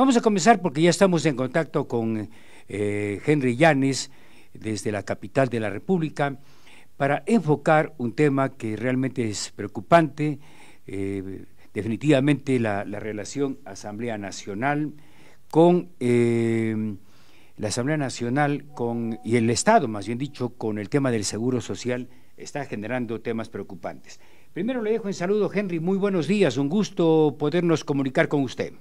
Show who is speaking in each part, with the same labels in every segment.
Speaker 1: Vamos a comenzar porque ya estamos en contacto con Henry Llanes desde la capital de la República para enfocar un tema que realmente es preocupante, definitivamente la relación Asamblea Nacional con la Asamblea Nacional y el Estado, más bien dicho, con el tema del seguro social, está generando temas preocupantes. Primero le dejo en saludo, Henry, muy buenos días, un gusto podernos comunicar con usted.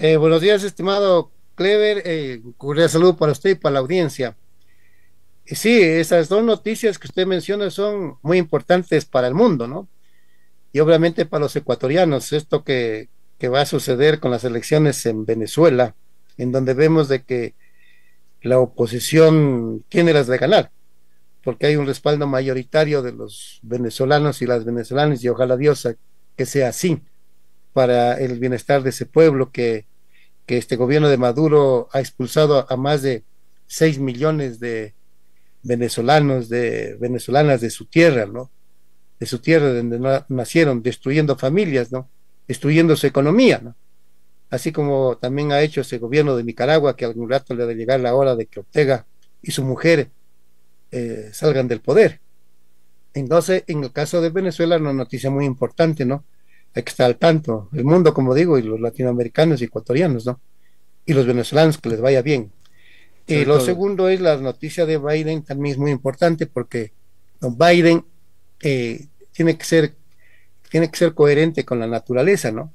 Speaker 2: Buenos días, estimado Clever. Un cordial saludo para usted y para la audiencia. Sí, esas dos noticias que usted menciona son muy importantes para el mundo, ¿no? Y obviamente para los ecuatorianos, esto que va a suceder con las elecciones en Venezuela, en donde vemos de que la oposición tiene las de ganar, porque hay un respaldo mayoritario de los venezolanos y las venezolanas, y ojalá Dios que sea así, para el bienestar de ese pueblo que este gobierno de Maduro ha expulsado a más de 6 millones de venezolanos, de venezolanas de su tierra, ¿no? De su tierra donde nacieron, destruyendo familias, ¿no? Destruyendo su economía, ¿no? Así como también ha hecho ese gobierno de Nicaragua, que algún rato le ha de llegar la hora de que Ortega y su mujer salgan del poder. Entonces, en el caso de Venezuela, una noticia muy importante, ¿no? Hay que estar al tanto, el mundo, como digo, y los latinoamericanos y ecuatorianos, ¿no? Y los venezolanos, que les vaya bien. Y
Speaker 1: Sobre
Speaker 2: lo
Speaker 1: todo,
Speaker 2: segundo es la noticia de Biden, también es muy importante porque don Biden eh, tiene que ser, tiene que ser coherente con la naturaleza, ¿no?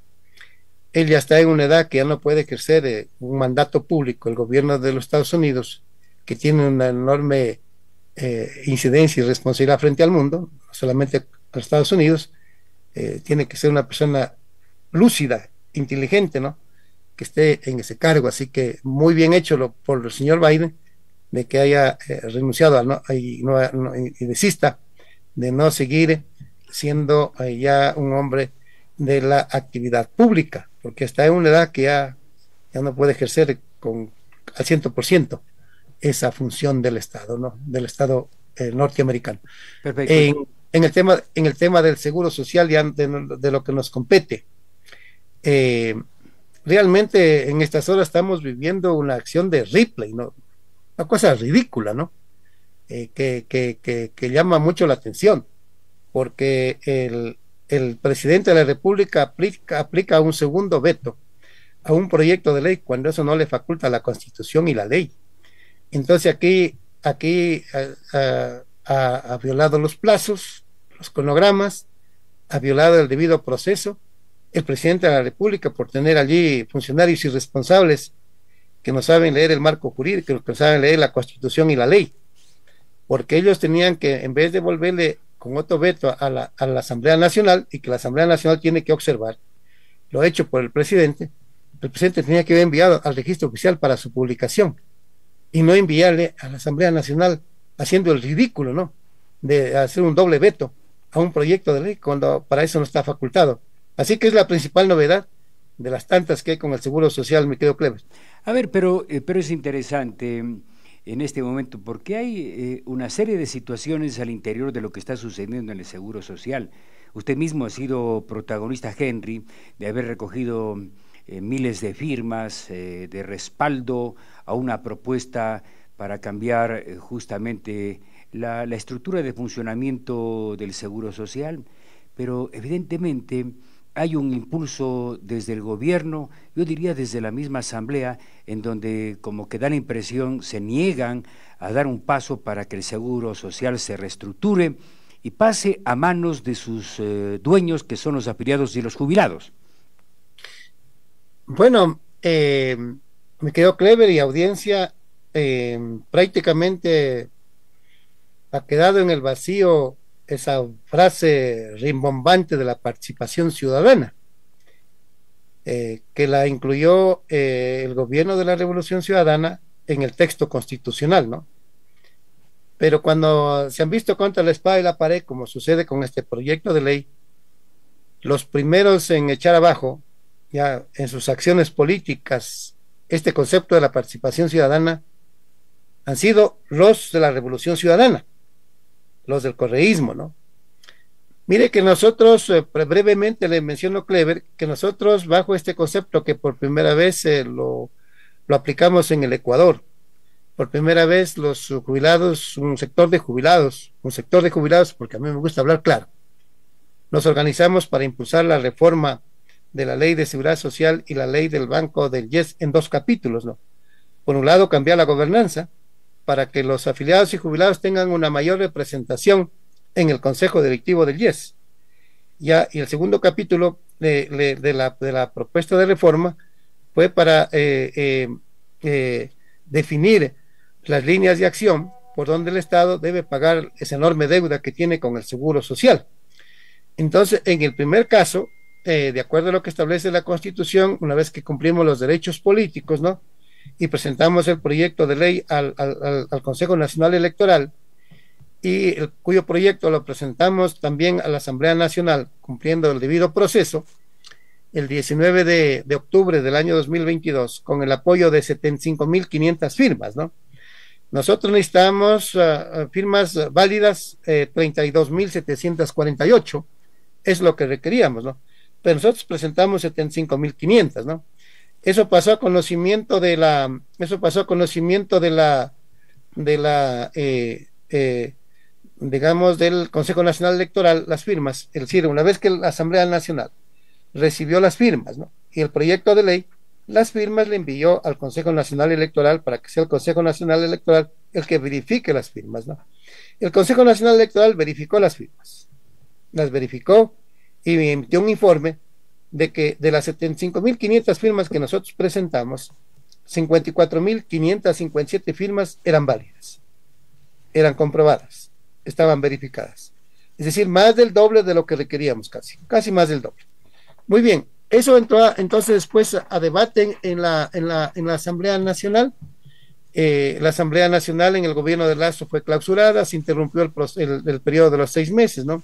Speaker 2: Él ya está en una edad que ya no puede ejercer un mandato público, el gobierno de los Estados Unidos, que tiene una enorme incidencia y responsabilidad frente al mundo, no solamente a los Estados Unidos, tiene que ser una persona lúcida, inteligente, ¿no? Que esté en ese cargo. Así que muy bien hecho por el señor Biden de que haya renunciado y desista de no seguir siendo ya un hombre de la actividad pública, porque está en una edad que ya no puede ejercer al 100% esa función del Estado, ¿no? Del Estado norteamericano.
Speaker 1: perfecto.
Speaker 2: En, en el tema del seguro social, ya de lo que nos compete, eh, realmente en estas horas estamos viviendo una acción de Ripley, ¿no? Una cosa ridícula, ¿no? Que llama mucho la atención, porque el presidente de la República aplica un segundo veto a un proyecto de ley cuando eso no le faculta la Constitución y la ley. Entonces aquí ha violado los plazos, los cronogramas, ha violado el debido proceso el presidente de la República por tener allí funcionarios irresponsables que no saben leer el marco jurídico, que no saben leer la Constitución y la ley, porque ellos tenían que, en vez de volverle con otro veto a la Asamblea Nacional, y que la Asamblea Nacional tiene que observar lo hecho por el presidente tenía que haber enviado al registro oficial para su publicación, y no enviarle a la Asamblea Nacional haciendo el ridículo, ¿no? De hacer un doble veto a un proyecto de ley cuando para eso no está facultado. Así que es la principal novedad de las tantas que hay con el Seguro Social, mi querido Cleves.
Speaker 1: A ver, pero es interesante en este momento porque hay una serie de situaciones al interior de lo que está sucediendo en el Seguro Social. Usted mismo ha sido protagonista, Henry, de haber recogido miles de firmas de respaldo a una propuesta para cambiar justamente la estructura de funcionamiento del Seguro Social, pero evidentemente hay un impulso desde el gobierno, yo diría desde la misma asamblea, en donde como que da la impresión, se niegan a dar un paso para que el seguro social se reestructure y pase a manos de sus dueños, que son los afiliados y los jubilados.
Speaker 2: Bueno, me quedó Clever y audiencia, prácticamente ha quedado en el vacío esa frase rimbombante de la participación ciudadana, que la incluyó el gobierno de la Revolución Ciudadana en el texto constitucional, ¿no? Pero cuando se han visto contra la espada y la pared, como sucede con este proyecto de ley, los primeros en echar abajo, ya en sus acciones políticas, este concepto de la participación ciudadana han sido los de la Revolución Ciudadana, los del correísmo, ¿no? Mire que nosotros, brevemente le menciono, Clever, que nosotros bajo este concepto que por primera vez lo aplicamos en el Ecuador. Por primera vez los jubilados, un sector de jubilados, porque a mí me gusta hablar claro, nos organizamos para impulsar la reforma de la ley de seguridad social y la ley del banco del YES en dos capítulos, ¿no? Por un lado, cambiar la gobernanza para que los afiliados y jubilados tengan una mayor representación en el consejo directivo del YES. Ya, y el segundo capítulo de la propuesta de reforma fue para definir las líneas de acción por donde el Estado debe pagar esa enorme deuda que tiene con el Seguro Social. Entonces, en el primer caso, de acuerdo a lo que establece la Constitución, una vez que cumplimos los derechos políticos, ¿no? Y presentamos el proyecto de ley al Consejo Nacional Electoral, y cuyo proyecto lo presentamos también a la Asamblea Nacional, cumpliendo el debido proceso, el 19 de octubre del año 2022, con el apoyo de 75.500 firmas, ¿no? Nosotros necesitamos firmas válidas, 32.748, es lo que requeríamos, ¿no? Pero nosotros presentamos 75.500, ¿no? Eso pasó a conocimiento de la, eso pasó a conocimiento de la digamos, del Consejo Nacional Electoral, las firmas, es decir, una vez que la Asamblea Nacional recibió las firmas, ¿no? Y el proyecto de ley, las firmas le envió al Consejo Nacional Electoral para que sea el Consejo Nacional Electoral el que verifique las firmas, ¿no? El Consejo Nacional Electoral verificó las firmas, las verificó y emitió un informe de que de las 75.500 firmas que nosotros presentamos, 54.557 firmas eran válidas, eran comprobadas, estaban verificadas. Es decir, más del doble de lo que requeríamos, casi más del doble. Muy bien, eso entró entonces después a debate en la Asamblea Nacional. La Asamblea Nacional en el gobierno de Lazo fue clausurada, se interrumpió el periodo de los 6 meses, ¿no?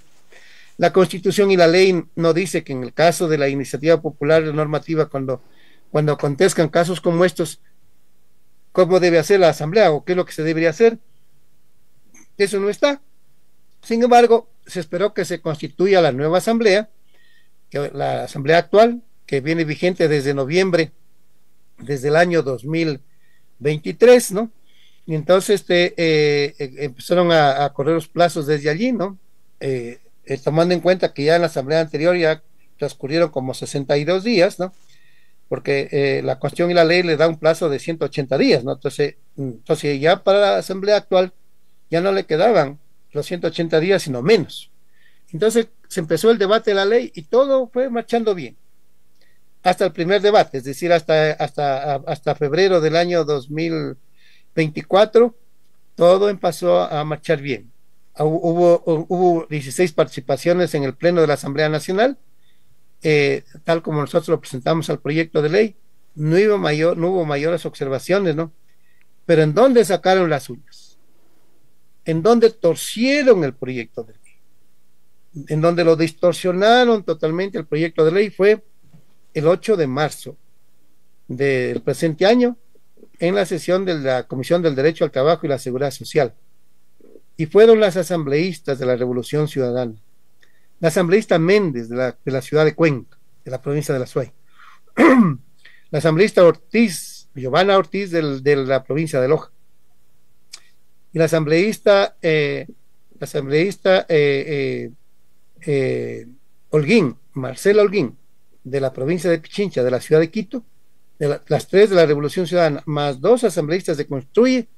Speaker 2: La Constitución y la ley no dice que en el caso de la iniciativa popular normativa, cuando acontezcan casos como estos, cómo debe hacer la Asamblea o qué es lo que se debería hacer. Eso no está. Sin embargo, se esperó que se constituya la nueva Asamblea, que la Asamblea actual, que viene vigente desde noviembre, desde el año 2023, ¿no? Y entonces empezaron a correr los plazos desde allí, ¿no? Tomando en cuenta que ya en la Asamblea anterior ya transcurrieron como 62 días, ¿no? Porque la Constitución y la ley le da un plazo de 180 días, ¿no? Entonces ya para la Asamblea actual ya no le quedaban los 180 días, sino menos. Entonces se empezó el debate de la ley y todo fue marchando bien. Hasta el primer debate, es decir, hasta febrero del año 2024, todo empezó a marchar bien. Hubo 16 participaciones en el Pleno de la Asamblea Nacional, tal como nosotros lo presentamos al proyecto de ley. No hubo mayores observaciones, ¿no? Pero ¿en dónde sacaron las uñas? ¿En dónde torcieron el proyecto de ley? En donde lo distorsionaron totalmente el proyecto de ley fue el 8 de marzo del presente año, en la sesión de la Comisión del Derecho al Trabajo y la Seguridad Social. Y fueron las asambleístas de la Revolución Ciudadana, la asambleísta Méndez de la ciudad de Cuenca, de la provincia de La Suay, la asambleísta Ortiz, Giovanna Ortiz de la provincia de Loja, y la asambleísta Holguín, Marcela Holguín, de la provincia de Pichincha, de la ciudad de Quito, las 3 de la Revolución Ciudadana, más 2 asambleístas de Construye,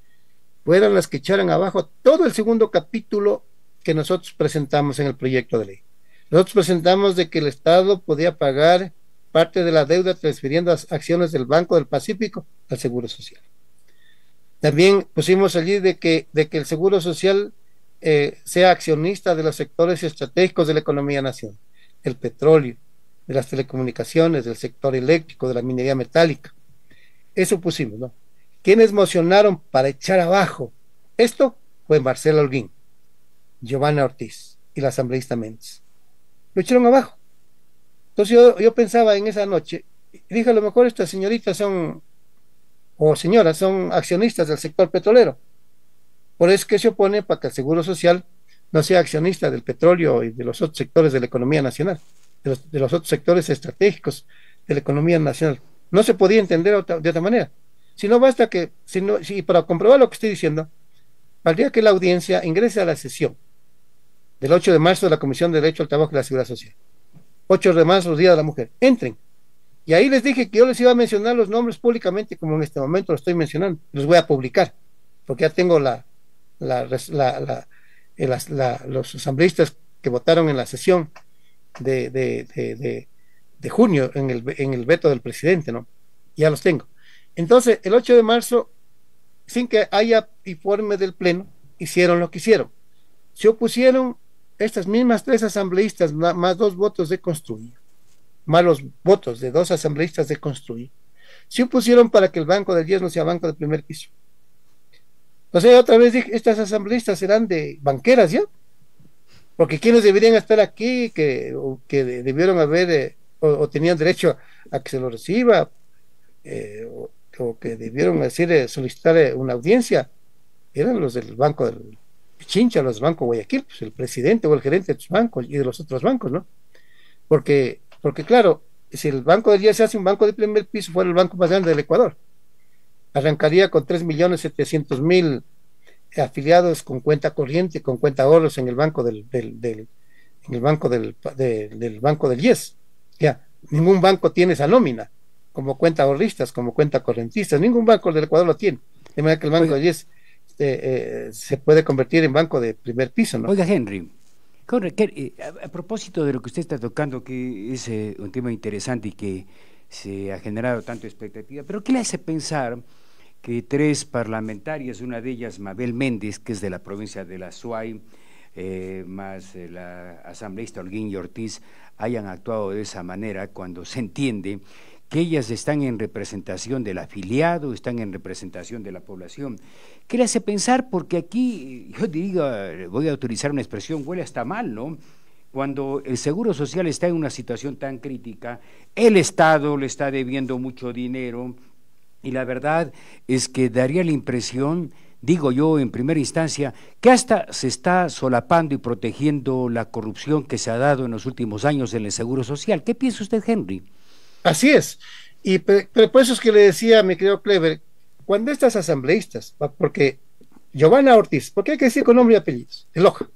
Speaker 2: fueron las que echaron abajo todo el segundo capítulo que nosotros presentamos en el proyecto de ley. Nosotros presentamos de que el Estado podía pagar parte de la deuda transfiriendo acciones del Banco del Pacífico al Seguro Social. También pusimos allí de que el Seguro Social sea accionista de los sectores estratégicos de la economía nacional, el petróleo, de las telecomunicaciones, del sector eléctrico, de la minería metálica. Eso pusimos, ¿no? ¿Quiénes mocionaron para echar abajo esto? Fue Marcela Holguín, Giovanna Ortiz y la asambleísta Méndez. Lo echaron abajo. Entonces yo pensaba en esa noche, y dije, a lo mejor estas señoritas son, o señoras, son accionistas del sector petrolero. Por eso es que se opone para que el Seguro Social no sea accionista del petróleo y de los otros sectores de la economía nacional, de los otros sectores estratégicos de la economía nacional. No se podía entender de otra manera. Si no basta que, si para comprobar lo que estoy diciendo, valdría que la audiencia ingrese a la sesión del 8 de marzo de la Comisión de Derecho al Trabajo y la Seguridad Social. 8 de marzo, Día de la Mujer. Entren. Y ahí les dije que yo les iba a mencionar los nombres públicamente, como en este momento lo estoy mencionando. Los voy a publicar, porque ya tengo los asambleístas que votaron en la sesión de junio en el veto del presidente, ¿no? Ya los tengo. Entonces, el 8 de marzo, sin que haya informe del Pleno, hicieron lo que hicieron. Se opusieron estas mismas 3 asambleístas, más 2 votos de Construir, más los votos de 2 asambleístas de Construir, se opusieron para que el Banco del 10 no sea banco de primer piso. O sea, otra vez dije, estas asambleístas serán de banqueras, ¿ya? Porque quienes deberían estar aquí, que debieron haber, o tenían derecho a que se lo reciba, o que debieron decir, solicitar una audiencia, eran los del Banco del Pichincha, los del Banco Guayaquil, pues el presidente o el gerente de los bancos y de los otros bancos, ¿no? Porque claro, si el Banco del día se hace un banco de primer piso, fuera el banco más grande del Ecuador, arrancaría con 3.700.000 afiliados con cuenta corriente, con cuenta ahorros en el banco del banco del IES. Ya, ningún banco tiene esa nómina, como cuenta ahorristas, como cuenta correntistas, ningún banco del Ecuador lo tiene. De manera que el banco del IES se puede convertir en banco de primer piso, ¿no?
Speaker 1: Oiga, Henry, a propósito de lo que usted está tocando, que es un tema interesante y que se ha generado tanto expectativa, pero ¿qué le hace pensar que 3 parlamentarias, una de ellas Mabel Méndez, que es de la provincia de la Suay, más la asambleísta Holguín Ortiz, hayan actuado de esa manera cuando se entiende que ellas están en representación del afiliado, están en representación de la población? ¿Qué le hace pensar? Porque aquí, yo digo, voy a utilizar una expresión, huele hasta mal, ¿no? Cuando el Seguro Social está en una situación tan crítica, el Estado le está debiendo mucho dinero, y la verdad es que daría la impresión, digo yo en primera instancia, que hasta se está solapando y protegiendo la corrupción que se ha dado en los últimos años en el Seguro Social. ¿Qué piensa usted, Henry?
Speaker 2: Así es. Y pero por eso es que le decía, mi querido Clever, cuando estas asambleístas, porque Giovanna Ortiz, porque hay que decir con nombre y apellidos, de Loja,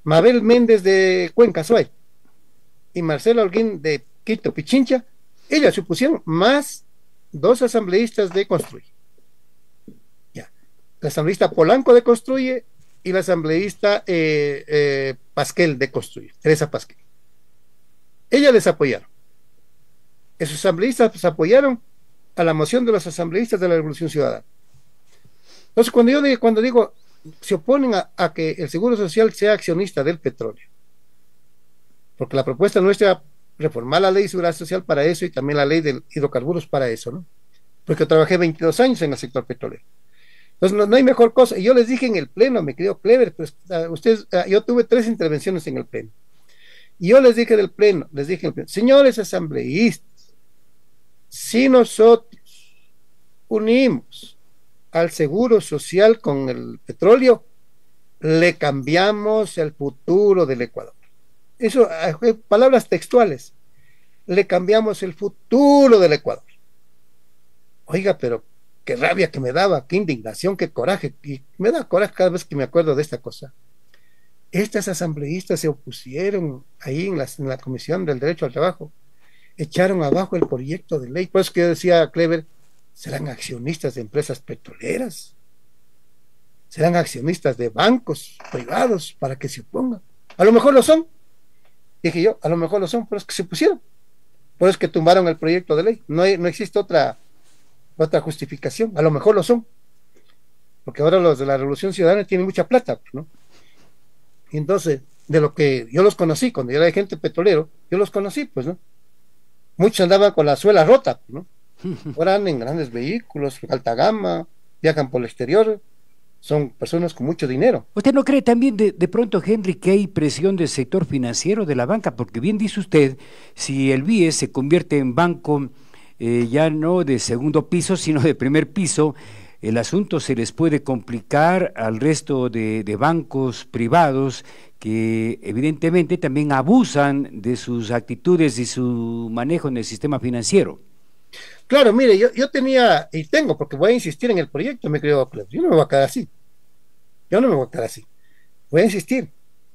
Speaker 2: Mabel Méndez de Cuenca, Suay, y Marcela Holguín de Quito, Pichincha, ellas se opusieron, más 2 asambleístas de Construye. Ya. La asambleísta Polanco de Construye y la asambleísta Pasquel de Construye, Teresa Pasquel. Ellas les apoyaron. Esos asambleístas pues, apoyaron a la moción de los asambleístas de la Revolución Ciudadana. Entonces, cuando digo se oponen a que el Seguro Social sea accionista del petróleo, porque la propuesta nuestra reformar la ley de seguridad social para eso y también la ley de hidrocarburos para eso, ¿no? Porque trabajé 22 años en el sector petrolero. Entonces no hay mejor cosa. Y yo les dije en el pleno, me querido Clever, pues yo tuve 3 intervenciones en el pleno. Y yo les dije en el pleno, señores asambleístas, si nosotros unimos al Seguro Social con el petróleo, le cambiamos el futuro del Ecuador. Eso, palabras textuales, le cambiamos el futuro del Ecuador. Oiga, pero qué rabia que me daba, qué indignación, qué coraje, y me da coraje cada vez que me acuerdo de esta cosa. Estas asambleístas se opusieron ahí en la Comisión del Derecho al Trabajo, echaron abajo el proyecto de ley. Por eso que yo decía, Clever, ¿serán accionistas de empresas petroleras? ¿Serán accionistas de bancos privados para que se opongan? A lo mejor lo son. Dije yo, a lo mejor lo son, pero es que se pusieron. Por eso es que tumbaron el proyecto de ley. No existe otra justificación. A lo mejor lo son. Porque ahora los de la Revolución Ciudadana tienen mucha plata, ¿no? Y entonces, de lo que yo los conocí, cuando yo era agente petrolero, yo los conocí, pues, ¿no? Muchos andaban con la suela rota, ¿no? Ahora andan en grandes vehículos, alta gama, viajan por el exterior, son personas con mucho dinero.
Speaker 1: ¿Usted no cree también de pronto, Henry, que hay presión del sector financiero de la banca? Porque bien dice usted, si el BIES se convierte en banco ya no de segundo piso, sino de primer piso, el asunto se les puede complicar al resto de bancos privados que evidentemente también abusan de sus actitudes y su manejo en el sistema financiero.
Speaker 2: Claro, mire, yo tenía y tengo, porque voy a insistir en el proyecto, me creo, yo no me voy a quedar así, yo no me voy a quedar así, voy a insistir,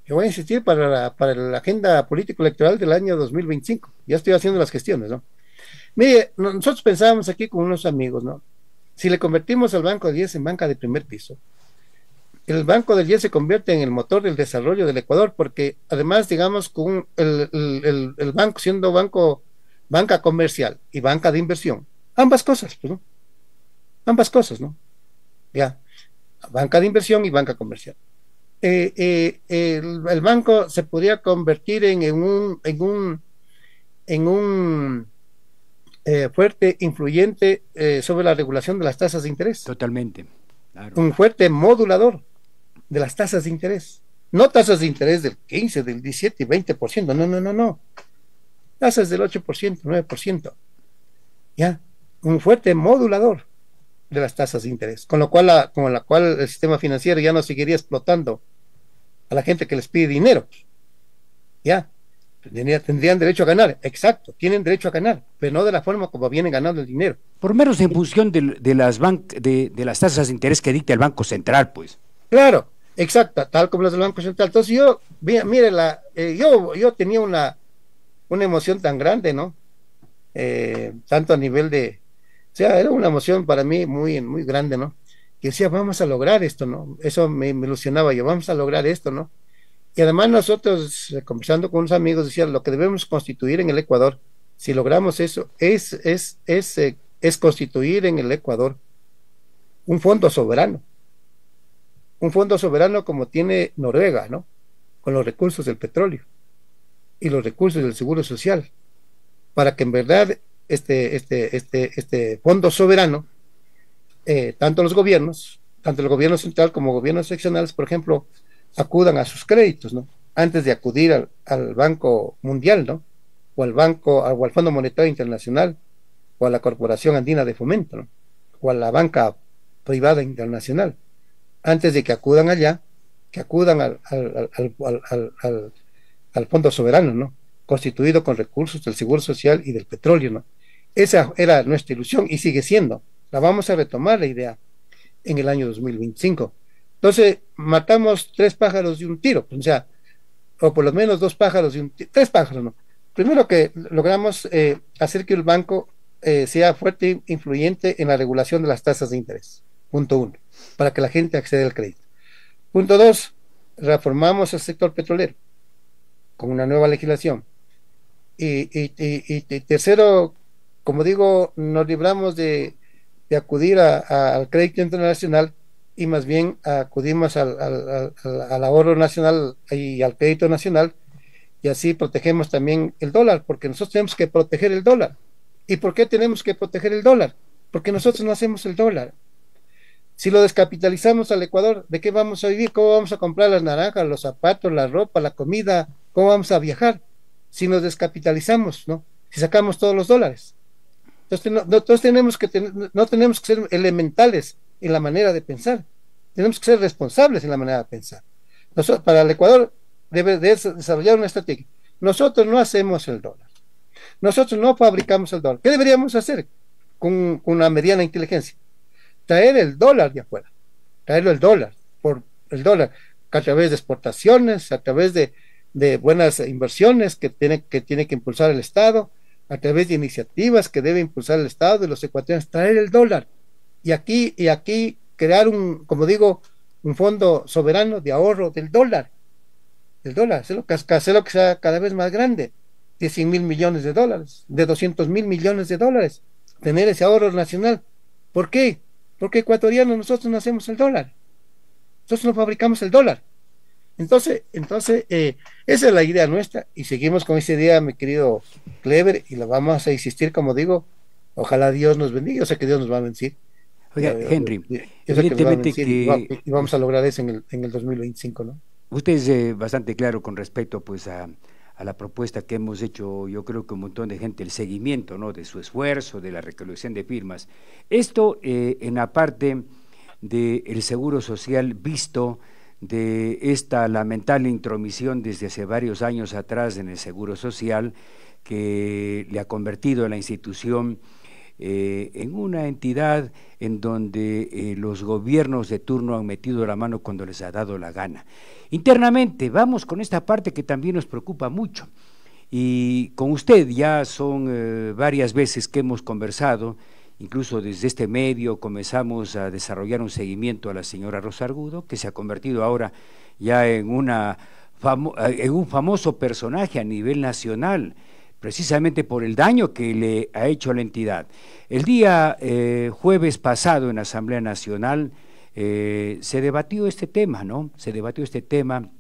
Speaker 2: yo voy a insistir para la agenda político-electoral del año 2025, ya estoy haciendo las gestiones, ¿no? Mire, nosotros pensábamos aquí con unos amigos, ¿no? Si le convertimos al Banco del IES en banca de primer piso, el Banco del IES se convierte en el motor del desarrollo del Ecuador, porque además, digamos, con el banco siendo banca comercial y banca de inversión, ambas cosas, pues, ¿no? Ambas cosas, ¿no? Ya, banca de inversión y banca comercial. El banco se podría convertir en un fuerte influyente sobre la regulación de las tasas de interés,
Speaker 1: Totalmente, claro.
Speaker 2: un fuerte modulador de las tasas de interés, no tasas de interés del 15, del 17 y 20%, no, no, no, no, tasas del 8%, 9%, ya, un fuerte modulador de las tasas de interés, con la cual el sistema financiero ya no seguiría explotando a la gente que les pide dinero, ya, tendrían derecho a ganar, exacto, tienen derecho a ganar, pero no de la forma como vienen ganando el dinero.
Speaker 1: Por menos en función de las tasas de interés que dicta el Banco Central, pues.
Speaker 2: Claro, exacto, tal como las del Banco Central. Entonces mire, yo tenía una emoción tan grande, ¿no? Tanto a nivel o sea, era una emoción para mí muy, muy grande, ¿no? Que decía, vamos a lograr esto, ¿no? Eso me ilusionaba yo, vamos a lograr esto, ¿no? Y además nosotros, conversando con unos amigos, decían, lo que debemos constituir en el Ecuador, si logramos eso, es constituir en el Ecuador un fondo soberano como tiene Noruega, ¿no? Con los recursos del petróleo y los recursos del seguro social, para que en verdad este fondo soberano, tanto el gobierno central como gobiernos seccionales, por ejemplo, acudan a sus créditos, ¿no? Antes de acudir al Banco Mundial, ¿no? O al Fondo Monetario Internacional, o a la Corporación Andina de Fomento, ¿no? O a la banca privada internacional. Antes de que acudan allá, que acudan al Fondo Soberano, ¿no? Constituido con recursos del Seguro Social y del petróleo, ¿no? Esa era nuestra ilusión y sigue siendo. La vamos a retomar la idea en el año 2025. Entonces, matamos 3 pájaros de un tiro, o sea, o por lo menos 2 pájaros de un tiro, 3 pájaros, ¿no? Primero que logramos hacer que el banco sea fuerte e influyente en la regulación de las tasas de interés. Punto 1, para que la gente acceda al crédito. Punto 2, reformamos el sector petrolero con una nueva legislación. Y tercero, como digo, nos libramos de acudir al crédito internacional y más bien acudimos al ahorro nacional y al crédito nacional, y así protegemos también el dólar, porque nosotros tenemos que proteger el dólar. ¿Y por qué tenemos que proteger el dólar? Porque nosotros no hacemos el dólar. Si lo descapitalizamos al Ecuador, ¿de qué vamos a vivir? ¿Cómo vamos a comprar las naranjas, los zapatos, la ropa, la comida? ¿Cómo vamos a viajar? Si nos descapitalizamos, ¿no? Si sacamos todos los dólares. Entonces no tenemos que ser elementales en la manera de pensar. Tenemos que ser responsables en la manera de pensar. Para el Ecuador debe desarrollar una estrategia. Nosotros no hacemos el dólar. Nosotros no fabricamos el dólar. ¿Qué deberíamos hacer con una mediana inteligencia? Traer el dólar de afuera. Traerlo por el dólar, a través de exportaciones, a través de buenas inversiones que tiene que impulsar el Estado, a través de iniciativas que debe impulsar el Estado y los ecuatorianos, traer el dólar. Y aquí crear como digo, un fondo soberano de ahorro del dólar. Hacerlo que sea cada vez más grande, de 100.000 millones de dólares, de 200.000 millones de dólares, tener ese ahorro nacional. ¿Por qué? Porque ecuatorianos nosotros no hacemos el dólar. Nosotros no fabricamos el dólar. Entonces, esa es la idea nuestra y seguimos con esa idea, mi querido Clever, y la vamos a insistir, como digo, ojalá Dios nos bendiga, yo sé que Dios nos va a bendecir.
Speaker 1: Oiga, Henry,
Speaker 2: evidentemente y vamos a lograr eso en el 2025, ¿no?
Speaker 1: Usted es bastante claro con respecto pues a a la propuesta que hemos hecho, yo creo que un montón de gente, el seguimiento, ¿no?, de su esfuerzo, de la recolección de firmas. Esto en la parte del Seguro Social, visto de esta lamentable intromisión desde hace varios años atrás en el Seguro Social, que le ha convertido a la institución en una entidad en donde los gobiernos de turno han metido la mano cuando les ha dado la gana. Internamente, vamos con esta parte que también nos preocupa mucho, y con usted ya son varias veces que hemos conversado, incluso desde este medio comenzamos a desarrollar un seguimiento a la señora Rosa Argudo, que se ha convertido ahora ya en un famoso personaje a nivel nacional, precisamente por el daño que le ha hecho a la entidad. El día jueves pasado en la Asamblea Nacional se debatió este tema, ¿no? Se debatió este tema,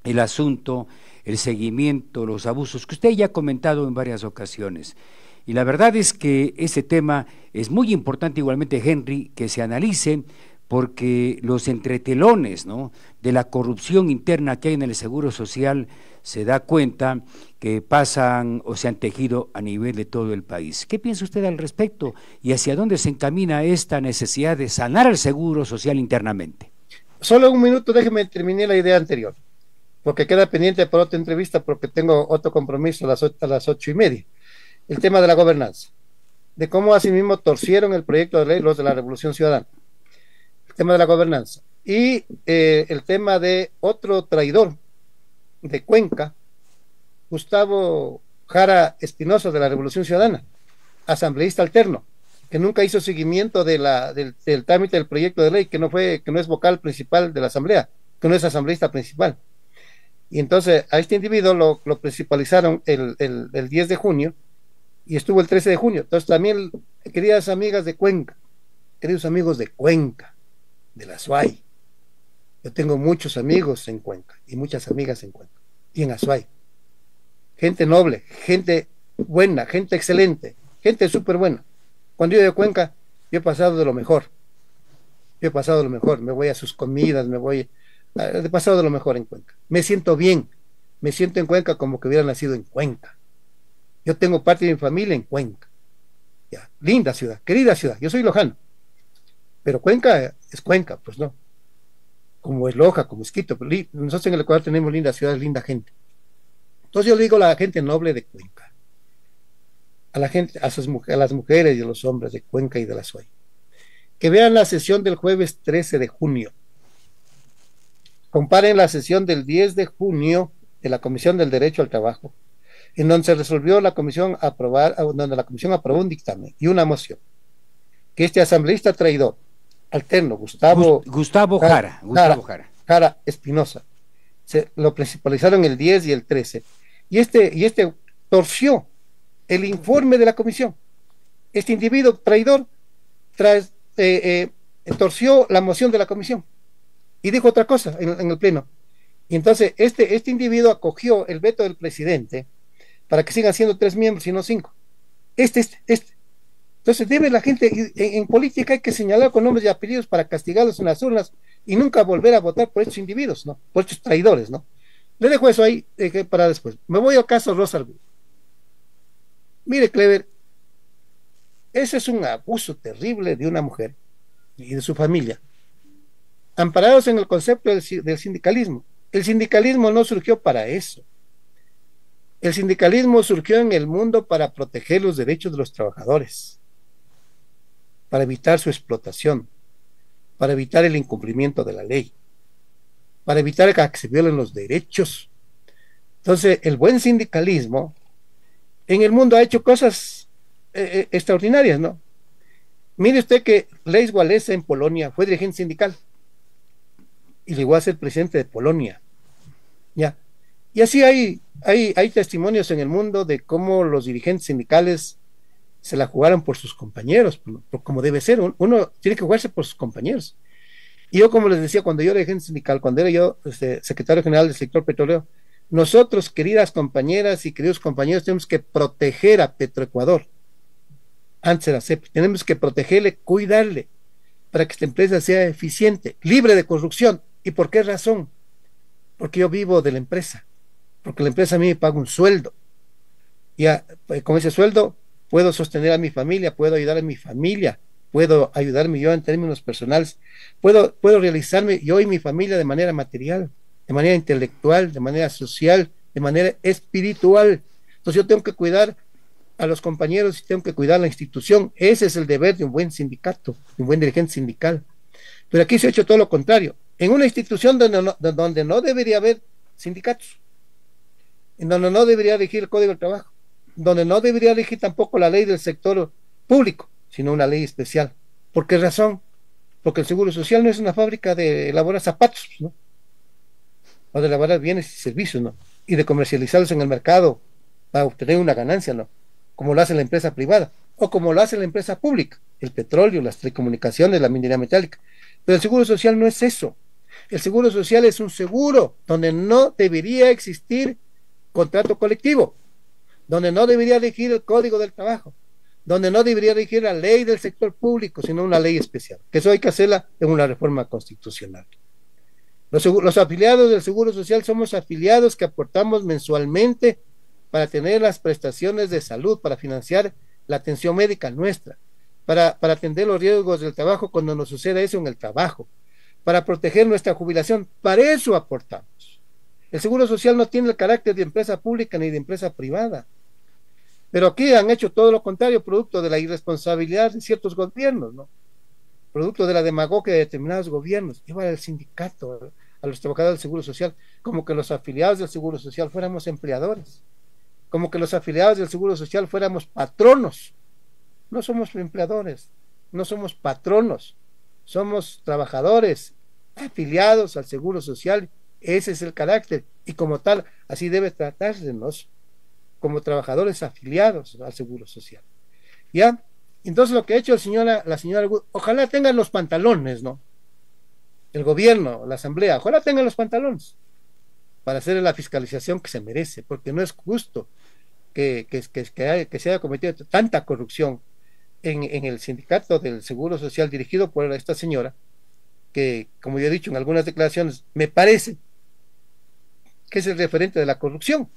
Speaker 1: el asunto, el seguimiento, los abusos, que usted ya ha comentado en varias ocasiones. Y la verdad es que ese tema es muy importante igualmente, Henry, que se analice, porque los entretelones, ¿no?, de la corrupción interna que hay en el Seguro Social se da cuenta que pasan o se han tejido a nivel de todo el país. ¿Qué piensa usted al respecto y hacia dónde se encamina esta necesidad de sanar el Seguro Social internamente?
Speaker 2: Solo un minuto, déjeme terminar la idea anterior, porque queda pendiente por otra entrevista, porque tengo otro compromiso a las 8:30. El tema de la gobernanza, de cómo asimismo torcieron el proyecto de ley los de la Revolución Ciudadana, el tema de la gobernanza, y el tema de otro traidor de Cuenca, Gustavo Jara Espinosa, de la Revolución Ciudadana, asambleísta alterno, que nunca hizo seguimiento del trámite del proyecto de ley, que no es vocal principal de la asamblea, que no es asambleísta principal. Y entonces a este individuo lo principalizaron el 10 de junio, y estuvo el 13 de junio. Entonces también, queridas amigas de Cuenca, queridos amigos de Cuenca, de la Azuay, yo tengo muchos amigos en Cuenca y muchas amigas en Cuenca y en Azuay, gente noble, gente buena, gente excelente, gente súper buena. Cuando yo de Cuenca, yo he pasado de lo mejor, me voy a sus comidas, he pasado de lo mejor en Cuenca, me siento bien, me siento en Cuenca como que hubiera nacido en Cuenca. Yo tengo parte de mi familia en Cuenca. Ya, linda ciudad, querida ciudad. Yo soy lojano, pero Cuenca es Cuenca, pues no. Como es Loja, como es Quito. Nosotros en el Ecuador tenemos lindas ciudades, linda gente. Entonces yo le digo a la gente noble de Cuenca, a la gente, a las mujeres y a los hombres de Cuenca y de la Azuay, que vean la sesión del jueves 13 de junio. Comparen la sesión del 10 de junio de la Comisión del Derecho al Trabajo, en donde se resolvió donde la comisión aprobó un dictamen y una moción, que este asambleísta traidor alterno, Gustavo Jara Espinosa, lo principalizaron el 10 y el 13, y este torció el informe de la comisión. Este individuo traidor torció la moción de la comisión y dijo otra cosa en el pleno. Y entonces este individuo acogió el veto del presidente para que sigan siendo 3 miembros y no 5. Entonces debe la gente, en política hay que señalar con nombres y apellidos para castigarlos en las urnas y nunca volver a votar por estos individuos, ¿no? Por estos traidores, ¿no? Le dejo eso ahí para después. Me voy al caso Rosa Argudo. Mire, Clever, ese es un abuso terrible de una mujer y de su familia, amparados en el concepto del sindicalismo. El sindicalismo no surgió para eso. El sindicalismo surgió en el mundo para proteger los derechos de los trabajadores, para evitar su explotación, para evitar el incumplimiento de la ley, para evitar que se violen los derechos. Entonces, el buen sindicalismo en el mundo ha hecho cosas extraordinarias, ¿no? Mire usted que Lech Wałęsa en Polonia fue dirigente sindical y llegó a ser presidente de Polonia, ¿ya? Y así hay testimonios en el mundo de cómo los dirigentes sindicales se la jugaron por sus compañeros, como debe ser. Uno tiene que jugarse por sus compañeros. Y yo, como les decía, cuando yo era dirigente sindical, cuando era yo secretario general del sector petrolero, nosotros, queridas compañeras y queridos compañeros, tenemos que proteger a Petroecuador. Antes era CEP, tenemos que protegerle, cuidarle, para que esta empresa sea eficiente, libre de corrupción. ¿Y por qué razón? Porque yo vivo de la empresa. porque la empresa a mí me paga un sueldo. Ya, con ese sueldo puedo sostener a mi familia, puedo ayudar a mi familia, puedo ayudarme yo en términos personales, puedo realizarme yo y mi familia de manera material, de manera intelectual, de manera social, de manera espiritual. Entonces yo tengo que cuidar a los compañeros y tengo que cuidar la institución. Ese es el deber de un buen sindicato, de un buen dirigente sindical. Pero aquí se ha hecho todo lo contrario. En una institución donde no debería haber sindicatos, en donde no debería regir el Código del Trabajo, donde no debería regir tampoco la ley del sector público, sino una ley especial. ¿Por qué razón? Porque el Seguro Social no es una fábrica de elaborar zapatos, ¿no? O de elaborar bienes y servicios, ¿no? Y de comercializarlos en el mercado para obtener una ganancia, ¿no? Como lo hace la empresa privada, o como lo hace la empresa pública, el petróleo, las telecomunicaciones, la minería metálica. Pero el Seguro Social no es eso. El Seguro Social es un seguro donde no debería existir contrato colectivo, donde no debería regir el Código del Trabajo, donde no debería regir la ley del sector público, sino una ley especial, que eso hay que hacerla en una reforma constitucional. Los afiliados del Seguro Social somos afiliados que aportamos mensualmente para tener las prestaciones de salud, para financiar la atención médica nuestra, para atender los riesgos del trabajo cuando nos suceda eso en el trabajo, para proteger nuestra jubilación. Para eso aportamos. El Seguro Social no tiene el carácter de empresa pública ni de empresa privada. Pero aquí han hecho todo lo contrario, producto de la irresponsabilidad de ciertos gobiernos, ¿no? Producto de la demagogia de determinados gobiernos. Igual al sindicato, a los trabajadores del Seguro Social, como que los afiliados del Seguro Social fuéramos empleadores, como que los afiliados del Seguro Social fuéramos patronos. No somos empleadores, no somos patronos, somos trabajadores afiliados al Seguro Social. Ese es el carácter, y como tal, así debe tratársenos, como trabajadores afiliados al Seguro Social. ¿Ya? Entonces lo que ha hecho la señora, ojalá tengan los pantalones, ¿no? El gobierno, la asamblea, ojalá tengan los pantalones para hacer la fiscalización que se merece, porque no es justo que se haya cometido tanta corrupción en el sindicato del Seguro Social dirigido por esta señora, que, como yo he dicho en algunas declaraciones, me parece que es el referente de la corrupción.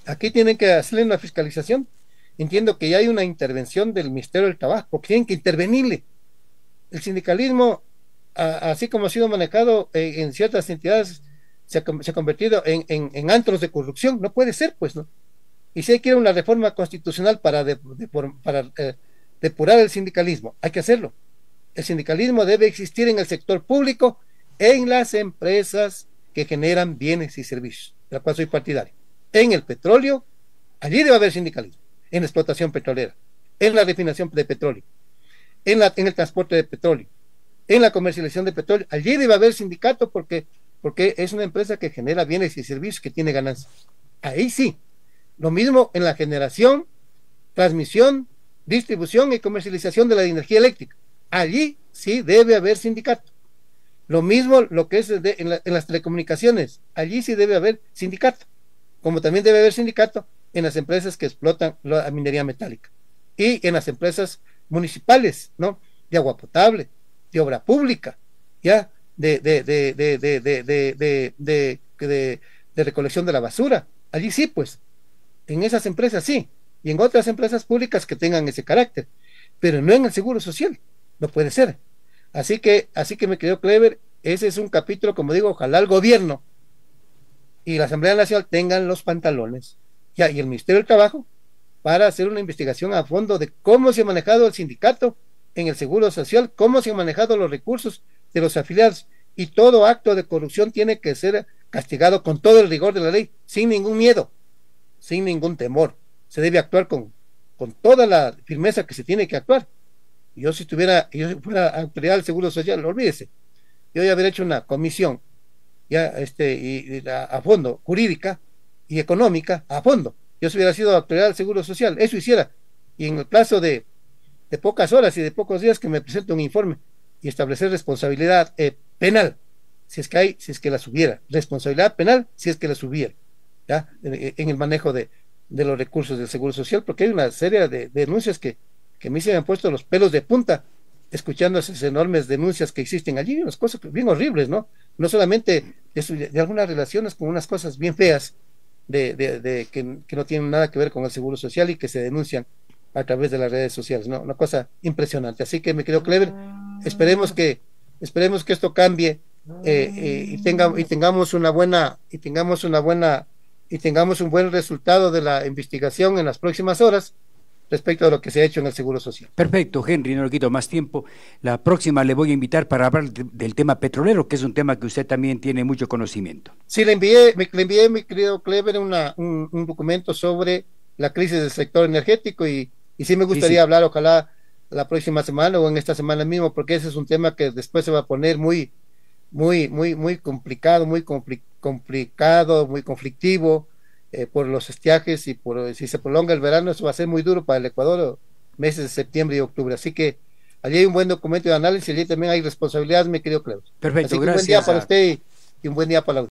Speaker 2: Aquí tienen que hacerle una fiscalización. Entiendo que ya hay una intervención del Ministerio del Trabajo, porque tienen que intervenirle. El sindicalismo, así como ha sido manejado en ciertas entidades, se ha convertido en antros de corrupción. No puede ser, pues, ¿no? Y si hay que ir a una reforma constitucional para depurar el sindicalismo, hay que hacerlo. El sindicalismo debe existir en el sector público, en las empresas que generan bienes y servicios, de la cual soy partidario. En el petróleo, allí debe haber sindicalismo. En la explotación petrolera, en la refinación de petróleo, en el transporte de petróleo, en la comercialización de petróleo, allí debe haber sindicato porque es una empresa que genera bienes y servicios, que tiene ganancias. Ahí sí. Lo mismo en la generación, transmisión, distribución y comercialización de la energía eléctrica. Allí sí debe haber sindicato. Lo mismo lo que es en las telecomunicaciones, allí sí debe haber sindicato, como también debe haber sindicato en las empresas que explotan la minería metálica y en las empresas municipales, ¿no? De agua potable, de obra pública, ya, de recolección de la basura. Allí sí, pues, en esas empresas sí, y en otras empresas públicas que tengan ese carácter, pero no en el Seguro Social, no puede ser. Así que me quedó Clever, ese es un capítulo, como digo, ojalá el gobierno y la Asamblea Nacional tengan los pantalones, ya, y el Ministerio del Trabajo, para hacer una investigación a fondo de cómo se ha manejado el sindicato en el Seguro Social, cómo se han manejado los recursos de los afiliados, y todo acto de corrupción tiene que ser castigado con todo el rigor de la ley, sin ningún miedo, sin ningún temor. Se debe actuar con toda la firmeza que se tiene que actuar. Yo si fuera autoridad del Seguro Social, olvídese, yo ya habría hecho una comisión ya a fondo, jurídica y económica a fondo. Yo si hubiera sido autoridad del Seguro Social, eso hiciera, y en el plazo de pocas horas y de pocos días que me presente un informe y establecer responsabilidad penal, si es que las hubiera, responsabilidad penal si es que las hubiera, ¿ya? En el manejo de los recursos del Seguro Social, porque hay una serie de denuncias que a mí se me han puesto los pelos de punta escuchando esas enormes denuncias que existen allí, unas cosas bien horribles, ¿no? No solamente de algunas relaciones con unas cosas bien feas, que no tienen nada que ver con el seguro social y que se denuncian a través de las redes sociales, ¿no? Una cosa impresionante. Así que, mi querido Clever, esperemos que, esperemos que esto cambie y tengamos una buena, y tengamos un buen resultado de la investigación en las próximas horas respecto a lo que se ha hecho en el Seguro Social.
Speaker 1: Perfecto, Henry, no le quito más tiempo. La próxima le voy a invitar para hablar del tema petrolero, que es un tema que usted también tiene mucho conocimiento.
Speaker 2: Sí, le envié, mi querido Clever, un documento sobre la crisis del sector energético y sí me
Speaker 1: Sí,
Speaker 2: gustaría
Speaker 1: sí.
Speaker 2: hablar, ojalá la próxima semana o en esta semana mismo, porque ese es un tema que después se va a poner muy complicado, complicado, muy conflictivo por los estiajes y por si se prolonga el verano, eso va a ser muy duro para el Ecuador, meses de septiembre y octubre. Así que allí hay un buen documento de análisis y allí también hay responsabilidades, mi querido Cleber.
Speaker 1: Perfecto,
Speaker 2: Así que un buen día
Speaker 1: gracias
Speaker 2: para
Speaker 1: a
Speaker 2: usted y un buen día para la